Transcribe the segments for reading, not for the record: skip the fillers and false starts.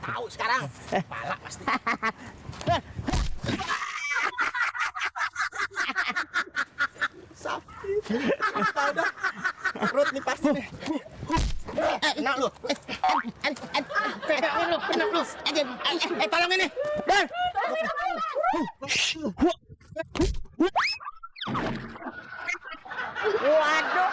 Tahu sekarang. Pala pasti. Sakit. Tahu dah. Perut nih pasti nih. Kena lu. Kena lu. Tolong ini. Dan. Waduh.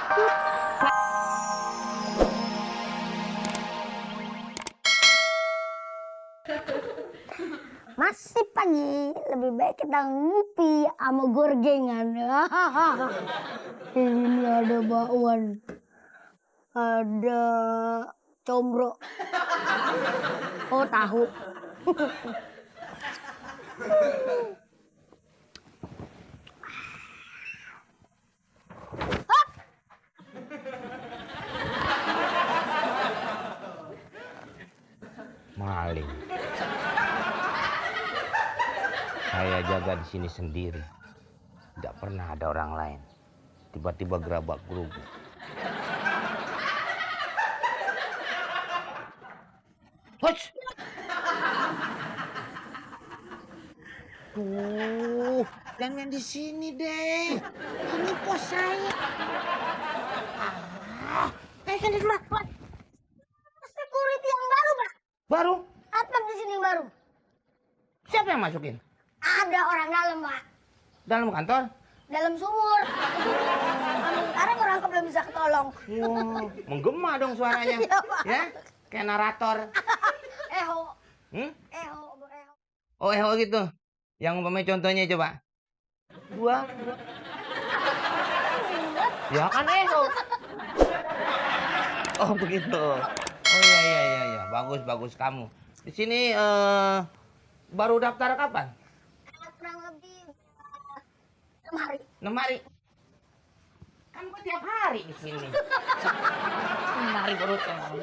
Masih pagi, lebih baik kita ngopi sama gorgengan. Ini ada bakwan, ada combro, oh tahu. Maling. Saya jaga di sini sendiri. Tidak pernah ada orang lain. Tiba-tiba gerabak gerubuk. Hush! Tuh, jangan di sini deh. Ini pos saya. Sini Pak. Security yang baru, Pak. Baru? Atap di sini baru. Siapa yang masukin? Ada orang dalam, Pak. Dalam kantor? Dalam sumur. Sekarang orang belum bisa ketolong. Wah, menggema dong suaranya. Iya, Pak. Ya, kayak narator. Eho. Hmm? Eho. Oh, gitu. Yang umpamanya contohnya coba. Dua. Ya kan Oh, begitu. Oh iya. Bagus kamu. Di sini baru daftar kapan? Kurang lebih 6 hari. 6 hari. Kan gua tiap hari di sini. 6 hari baru tahu.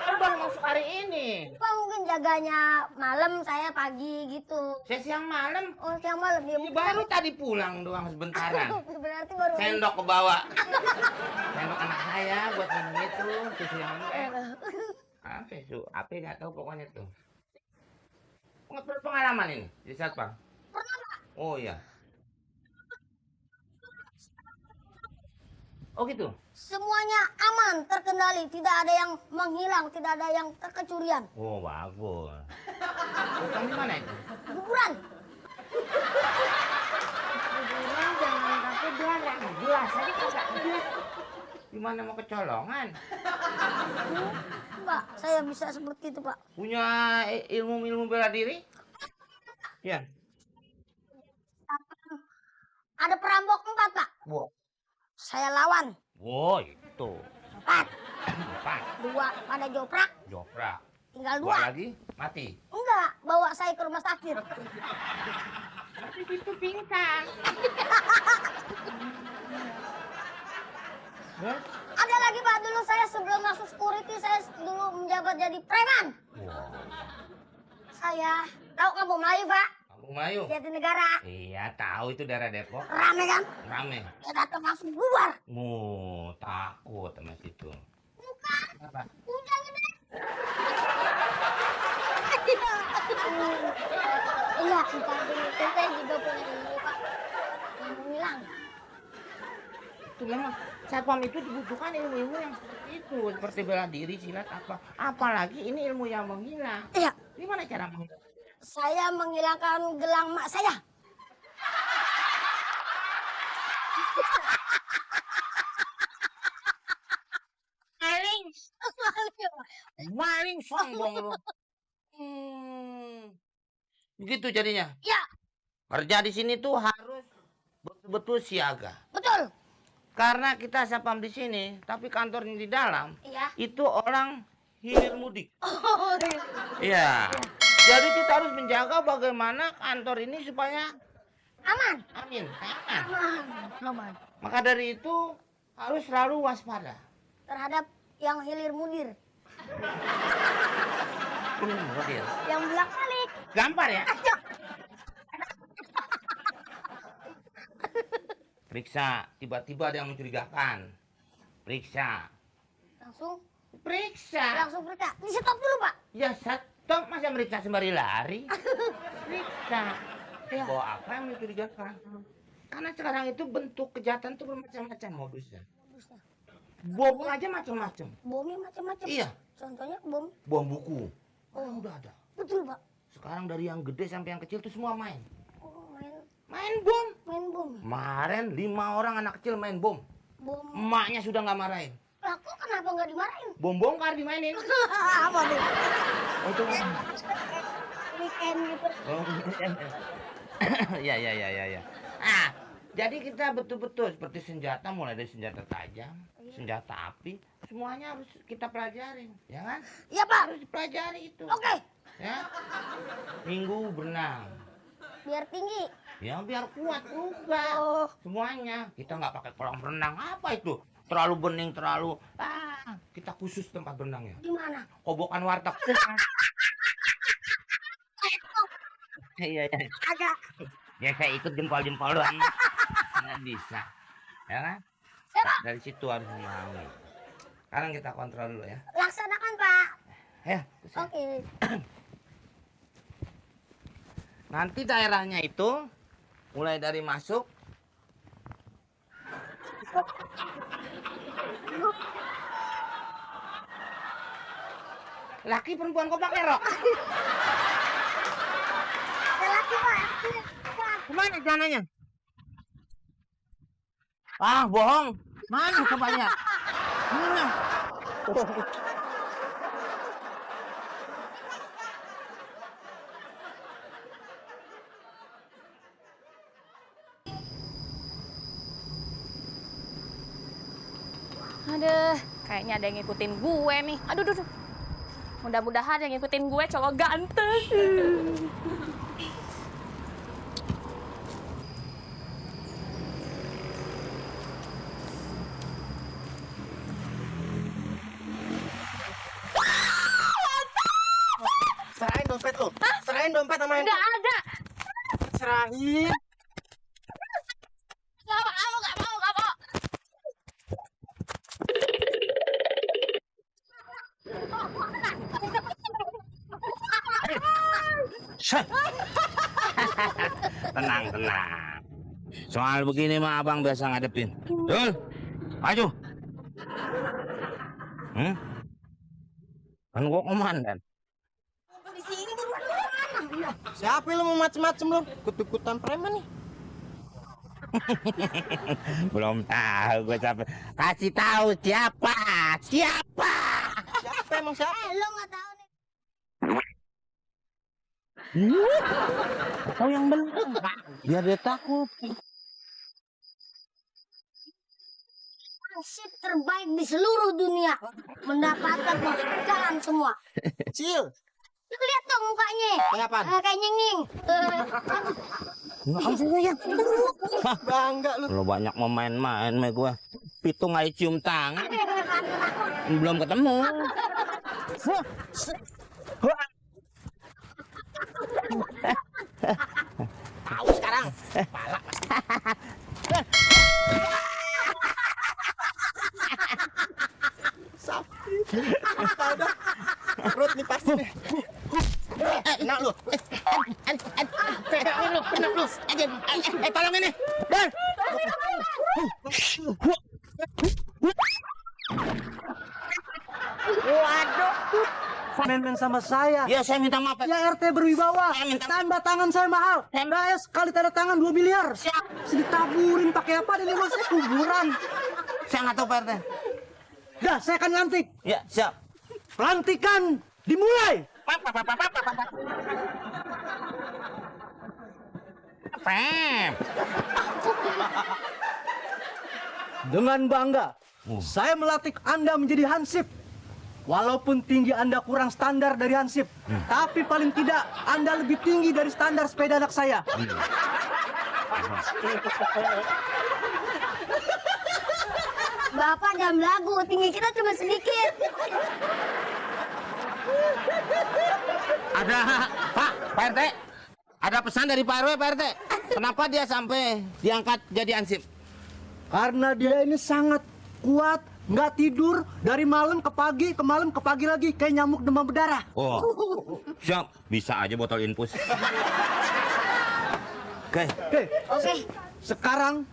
Kan baru masuk hari ini. Pak mungkin jaganya malam, saya pagi gitu. Saya siang malam. Oh, siang malam dia Ini baru tadi pulang doang sebentaran. Berarti baru. Sendok ke bawah. Sendok anak saya buat minum itu, susu yang apa nggak tahu pokoknya tuh. Pengalaman ini di Satpam. Pernah, Pak. Oh iya. Oh gitu. Semuanya aman, terkendali, tidak ada yang menghilang, tidak ada yang terkecurian. Oh bagus. Kamu di mana itu? Kuburan. Kuburan jangan pakai darah. Jelas aja kagak jelas. Gimana mau kecolongan? Pak, saya bisa seperti itu, Pak. Punya ilmu bela diri? Ya. Ada perampok 4, Pak. Wow. Saya lawan. Wow, itu. 4. 4. 2 pada joprak. Joprak. Tinggal 2. 2 lagi mati. Enggak, bawa saya ke rumah sakit. Tapi itu pingsan. Ada lagi, Pak, dulu saya sebelum masuk security, saya dulu menjabat jadi preman. Wow. Saya tahu Kampung Melayu, Pak. Kampung Melayu. Jatinegara. Iya, tahu itu daerah Depok. Rame kan? Rame. Saya datang langsung bubar. Takut sama situ. Bukan. Kenapa? Hujan gede. Iya, bukan itu. Saya juga punya ilmu, Pak. Yang menghilang. Itu memang Satpam itu dibutuhkan ilmu-ilmu yang seperti itu, seperti bela diri, silat apa. Apalagi ini ilmu yang menghilang. Iya. Gimana cara menghilang? Saya menghilangkan gelang mak saya. Maling sombong lu. Begitu jadinya. Ya, Kerja di sini tuh harus betul-betul siaga. betul. Karena kita Satpam di sini, tapi kantornya di dalam, Iya. itu orang hilir mudik. Oh, Iya. Jadi kita harus menjaga bagaimana kantor ini supaya aman. aman. Aman. Maka dari itu harus selalu waspada. Terhadap yang hilir mudir. Mudir. Yang belak balik. Gampar ya. Periksa, tiba-tiba ada yang mencurigakan. Periksa. Langsung Periksa. periksa. Di stop dulu, Pak. Ya stop, masa meriksa sembari lari? Periksa. Bawa apa yang mencurigakan? Karena sekarang itu bentuk kejahatan itu bermacam-macam modusnya. Bom aja macam-macam. Bomnya macam-macam. Iya. Contohnya bom. Bom buku. Oh, udah ada. Betul, Pak. Sekarang dari yang gede sampai yang kecil tuh semua main. Oh, Main bom. main bom. Kemarin 5 orang anak kecil main bom. Bom. Emaknya sudah nggak marahin. Lah, kok kenapa nggak dimarahin? Bom bongkar dimainin. Apa tuh? Oh, itu. Weekend gitu. Oh, ya. Ah, jadi kita betul-betul seperti senjata, mulai dari senjata tajam, senjata api, semuanya harus kita pelajarin, ya kan? Iya, Pak. Harus dipelajari itu. Oke. Ya. Minggu berenang. Biar tinggi. Ya biar kuat juga. Oh. Semuanya. Kita nggak pakai kolam renang. Apa itu? Terlalu bening, terlalu. Kita khusus tempat berenangnya. Di mana? Kobokan warteg. Iya. Agak. Ya saya ikut jempol-jempol doang. Nggak bisa. Ya kan? Siapa? Dari situ harus memahami. Sekarang kita kontrol dulu ya. Laksanakan, Pak. Ya. Oke. Nanti daerahnya itu mulai dari masuk. Laki perempuan kok pakai rok? Ada lagi, Pak. Kemana jananya? Bohong. Mana cobanya? Mana? Aduh, kayaknya ada yang ngikutin gue nih. Aduh. Mudah-mudahan yang ngikutin gue cowok ganteng. Serahin dompet lo. Serahin dompet sama handphone. Nggak ada. Serahin. Nggak mau. Tenang. Soal begini mah abang biasa ngadepin. Dul, maju. Kan gua komandan. Di sini buruan lu mana? Siapa lu mau macem-macem lu? Ikut-ikutan preman nih. Belum tahu gue siapa. Kasih tahu siapa? Siapa emang siapa? Lo nggak tahu nih. Tahu yang benar. Biar dia takut. Hansip terbaik di seluruh dunia. Mendapatkan penghargaan semua. Cil. Lu lihat dong mukanya. Kayak apaan? Kayak nying-nying. Bangga lu. Lo banyak main-main sama gue. Pitung aja cium tangan. Belum ketemu. Tahu sekarang. Pala. Sakit. Tahu dah. Perut nih pasti nih. Enak lu. Kena lu. Tolong ini. Dan. Waduh. Main-main sama saya. Ya saya minta maaf. Ya RT berwibawa. Saya minta- Tanda tangan saya mahal. Sekali tanda tangan 2 miliar. Ditaburin pakai apa? Ini mas kuburan. Saya nggak tahu Pak RT. Dah, saya akan lantik. Ya siap. Pelantikan dimulai. Pep. Dengan bangga, saya melatih Anda menjadi hansip. Walaupun tinggi Anda kurang standar dari hansip, tapi paling tidak Anda lebih tinggi dari standar sepeda anak saya. Bapak jam lagu, tinggi kita cuma sedikit. Ada Pak RT. Ada pesan dari Pak RW Pak RT. Kenapa dia sampai diangkat jadi ansip? Karena dia ini sangat kuat nggak tidur dari malam ke pagi, ke malam ke pagi lagi kayak nyamuk demam berdarah. Oh, siap. Bisa aja botol infus. Oke. Oke, Oke. sekarang